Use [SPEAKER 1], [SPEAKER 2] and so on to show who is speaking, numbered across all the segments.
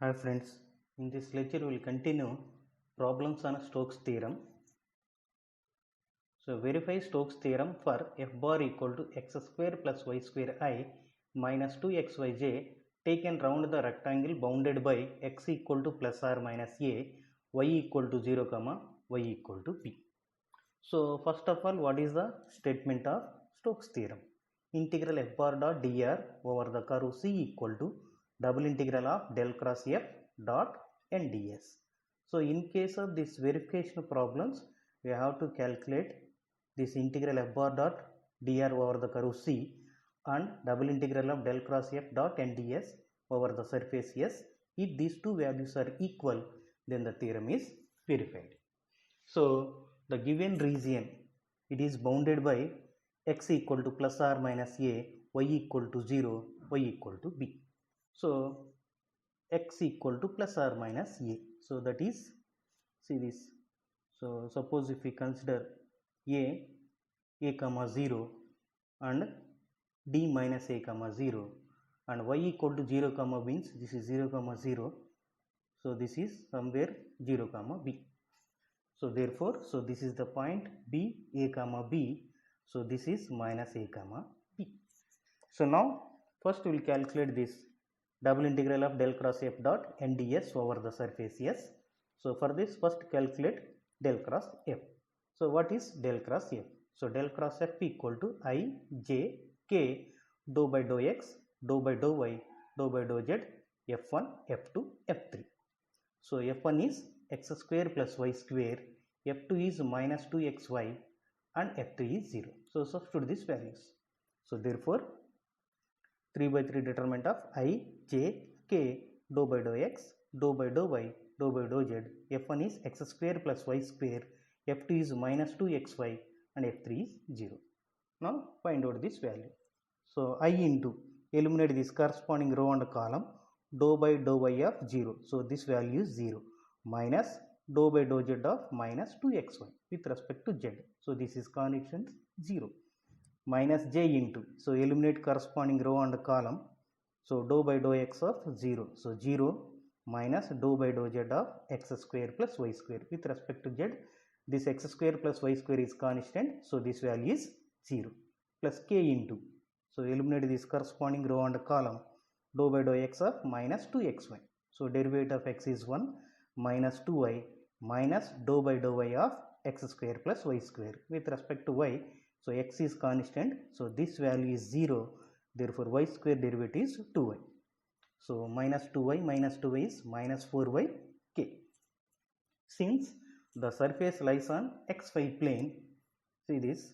[SPEAKER 1] Hi friends, in this lecture we will continue problems on Stokes theorem. So verify Stokes theorem for f bar equal to x square plus y square I minus 2xyj taken round the rectangle bounded by x equal to plus or minus a, y equal to 0 comma y equal to b. So first of all, what is the statement of Stokes theorem? Integral f bar dot dr over the curve c equal to double integral of del cross f dot n ds. So in case of this verification problems, we have to calculate this integral f bar dot dr over the curve c and double integral of del cross f dot n ds over the surface s. If these two values are equal, then the theorem is verified. So the given region, it is bounded by x equal to plus or minus a, y equal to 0, y equal to b. So x equal to plus or minus a. So that is, see this. So suppose if we consider a comma 0 and d minus a comma 0 and y equal to 0 comma means this is 0 comma 0. So this is somewhere 0 comma b. So therefore, so this is the point b, a comma b. So this is minus a comma b. So now first we will calculate this double integral of del cross f dot n ds over the surface s. So for this, first calculate del cross f. So what is del cross f? So del cross f equal to I j k dou by dou x dou by dou y dou by dou z f1 f2 f3. So f1 is x square plus y square, f2 is minus 2xy and f3 is 0. So substitute these values. So therefore 3 by 3 determinant of I j k dou by dou x dou by dou y dou by dou z, f1 is x square plus y square, f2 is minus 2xy and f3 is 0. Now find out this value. So I into, eliminate this corresponding row and column, dou by dou y of 0. So this value is 0 minus dou by dou z of minus 2xy with respect to z. So this is constant 0 minus j into, so eliminate corresponding row and column. So dou by dou x of 0. So 0 minus dou by dou z of x square plus y square with respect to z. This x square plus y square is constant. So this value is 0 plus k into, so eliminate this corresponding row and column, dou by dou x of minus 2xy. So derivative of x is 1 minus 2y minus dou by dou y of x square plus y square with respect to y. So x is constant. So this value is 0. Therefore y square derivative is 2y. So minus 2y is minus 4y k. Since the surface lies on xy plane, see this.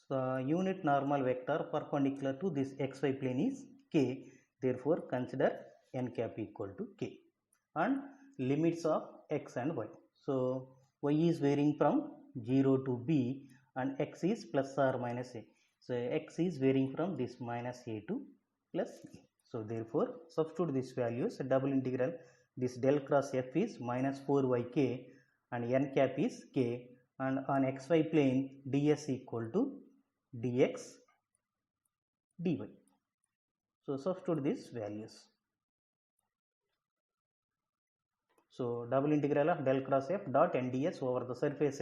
[SPEAKER 1] The unit normal vector perpendicular to this xy plane is k. Therefore consider n cap equal to k and limits of x and y. So y is varying from 0 to b and x is plus or minus a. So x is varying from this minus a to plus a. So therefore substitute these values. Double integral, this del cross f is minus 4yk and n cap is k, and on xy plane ds equal to dx dy. So substitute these values. So double integral of del cross f dot n ds over the surface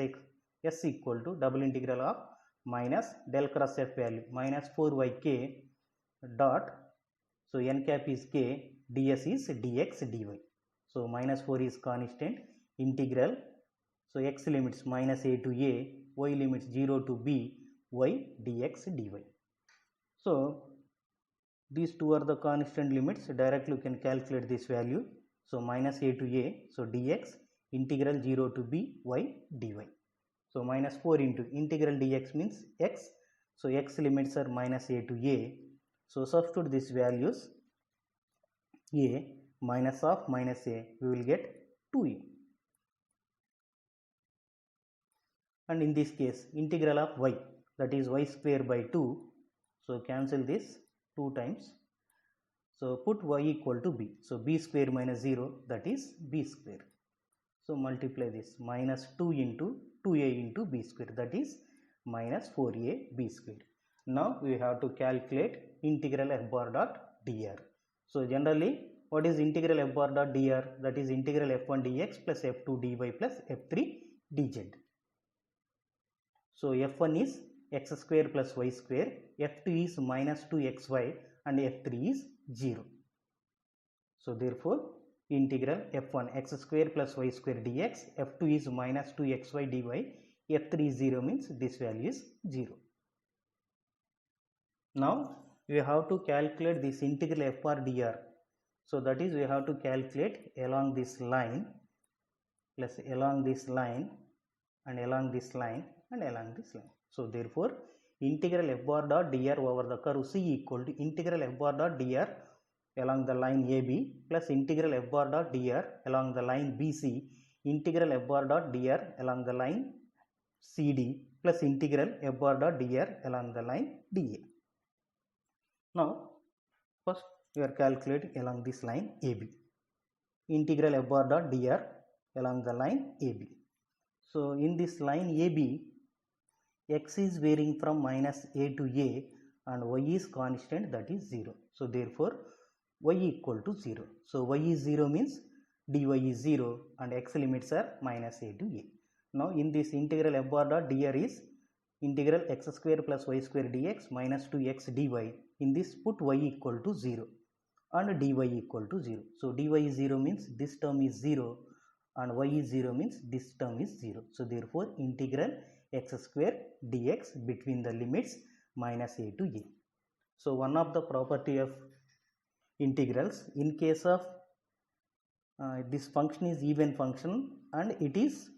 [SPEAKER 1] s equal to double integral of minus del cross f value minus 4yk dot, so n cap is k, ds is dx dy. So minus 4 is constant, integral, so x limits minus a to a, y limits 0 to b, y dx dy. So these two are the constant limits. Directly you can calculate this value. So minus a to a, so dx, integral 0 to b, y dy. So minus 4 into integral dx means x. So x limits are minus a to a. So substitute these values. A minus of minus a, we will get 2a. And in this case, integral of y, that is y square by 2. So cancel this 2 times. So put y equal to b. So b square minus 0, that is b square. So multiply this minus 2 into 2a into b square, that is minus 4a b square. Now we have to calculate integral f bar dot dr. So generally, what is integral f bar dot dr? That is integral f1 dx plus f2 dy plus f3 dz. So f1 is x square plus y square, f2 is minus 2xy and f3 is 0. So therefore, integral f1 x square plus y square dx, f2 is minus 2xy dy, f3 is 0 means this value is 0. Now we have to calculate this integral f bar dr. So that is, we have to calculate along this line plus along this line and along this line and along this line. So therefore, integral f bar dot dr over the curve C equal to integral f bar dot dr along the line AB plus integral f bar dot dr along the line BC, integral f bar dot dr along the line CD plus integral f bar dot dr along the line DA. Now first we are calculating along this line AB. Integral f bar dot dr along the line AB. So in this line AB, x is varying from minus a to a and y is constant, that is 0. So therefore y equal to 0. So y is 0 means dy is 0 and x limits are minus a to a. Now in this integral f bar dot dr is integral x square plus y square dx minus 2x dy. In this put y equal to 0 and dy equal to 0. So dy is 0 means this term is 0 and y is 0 means this term is 0. So therefore integral x square dx between the limits minus a to a. So one of the property of integrals, in case of this function is even function and it is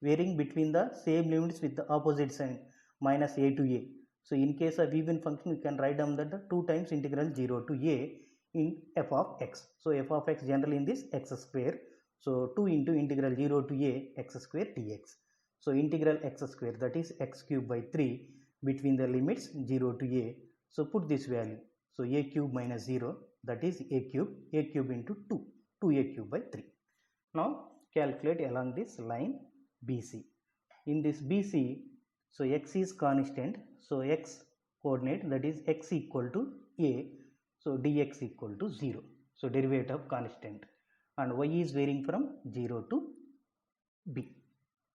[SPEAKER 1] varying between the same limits with the opposite sign minus a to a. So in case of even function, we can write down that the 2 times integral 0 to a in f of x. So f of x generally in this x square. So 2 into integral 0 to a x square dx. So integral x square, that is x cube by 3 between the limits 0 to a. So put this value. So a cube minus 0, that is a cube into 2, 2a cube by 3. Now calculate along this line BC. In this BC, so x is constant, so x coordinate, that is x equal to a, so dx equal to 0. So derivative of constant, and y is varying from 0 to b.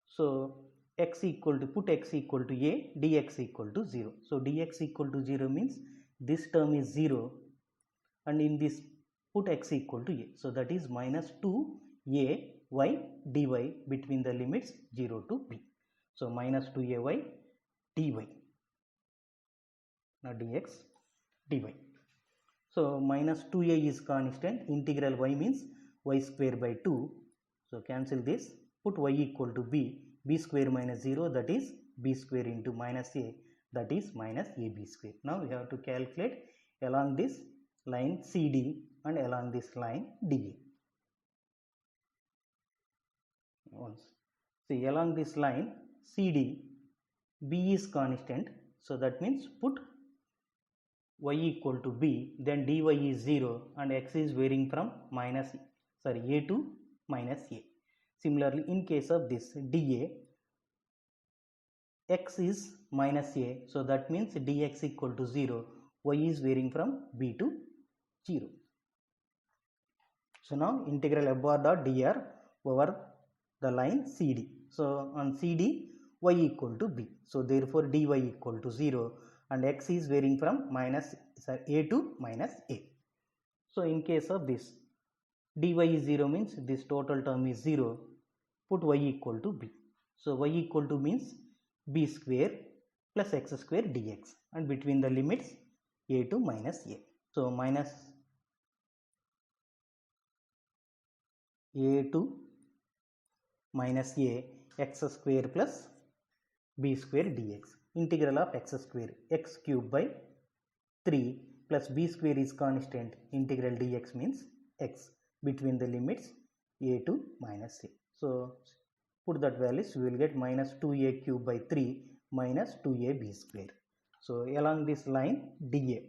[SPEAKER 1] So x equal to, put x equal to a, dx equal to 0. So dx equal to 0 means this term is 0 and in this put x equal to a. So that is minus 2a y dy between the limits 0 to b. So minus 2ay dy, now dx dy. So minus 2a is constant, integral y means y square by 2. So cancel this, put y equal to b, b square minus 0, that is b square into minus a, that is minus ab square. Now we have to calculate along this line CD and along this line DA. Once, see along this line CD, b is constant, so that means put y equal to b, then dy is 0 and x is varying from a to minus a. Similarly, in case of this dA, x is minus a, so that means dx equal to 0, y is varying from b to 0. So now integral f bar dot dr over the line CD. So on CD, y equal to b. So therefore dy equal to 0 and x is varying from a to minus a. So in case of this, dy is 0 means this total term is 0. Put y equal to b. So y equal to means b square plus x square dx and between the limits a to minus a. So minus a to minus a x square plus b square dx. Integral of x square, x cube by 3 plus b square is constant, integral dx means x between the limits a to minus a. So put that values, we will get minus 2a cube by 3 minus 2ab square. So along this line dA.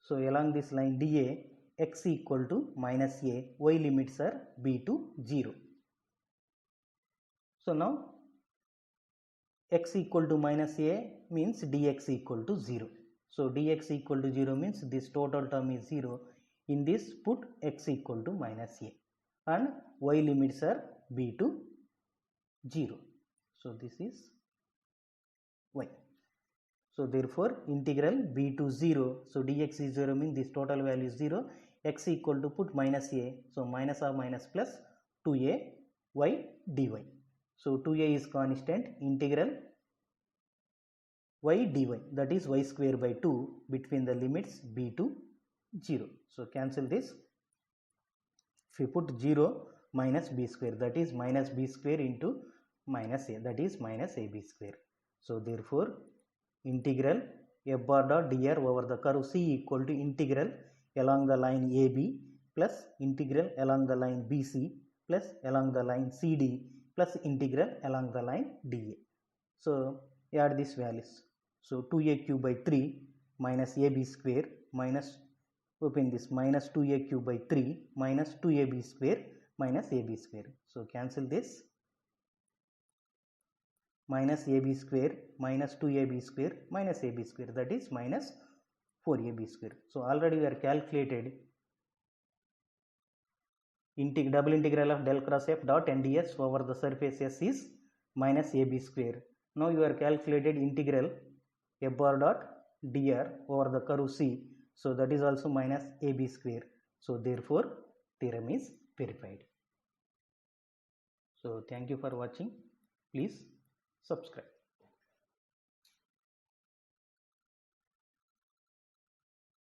[SPEAKER 1] So along this line dA, x equal to minus a, y limits are b to 0. So now x equal to minus a means dx equal to 0. So dx equal to 0 means this total term is 0. In this put x equal to minus a and y limits are b to 0. So this is y. So therefore integral b to 0. So dx is 0 means this total value is 0. X equal to put minus a. So minus or minus plus 2a y dy. So 2a is constant. Integral y dy, that is y square by 2 between the limits b to 0. So cancel this. If you put 0 minus b square, that is minus b square into minus a, that is minus ab square. So therefore integral f bar dot dr over the curve c equal to integral along the line AB plus integral along the line BC plus along the line CD plus integral along the line DA. So add these values. So 2a cube by 3 minus ab square minus, open this, minus 2a cube by 3 minus 2ab square minus ab square. So cancel this. Minus ab square minus 2ab square minus ab square, that is minus 4ab square. So already we are calculated double integral of del cross f dot nds over the surface S is minus ab square. Now you are calculated integral f bar dot dr over the curve C. So that is also minus ab square. So therefore theorem is verified. So thank you for watching. Please subscribe.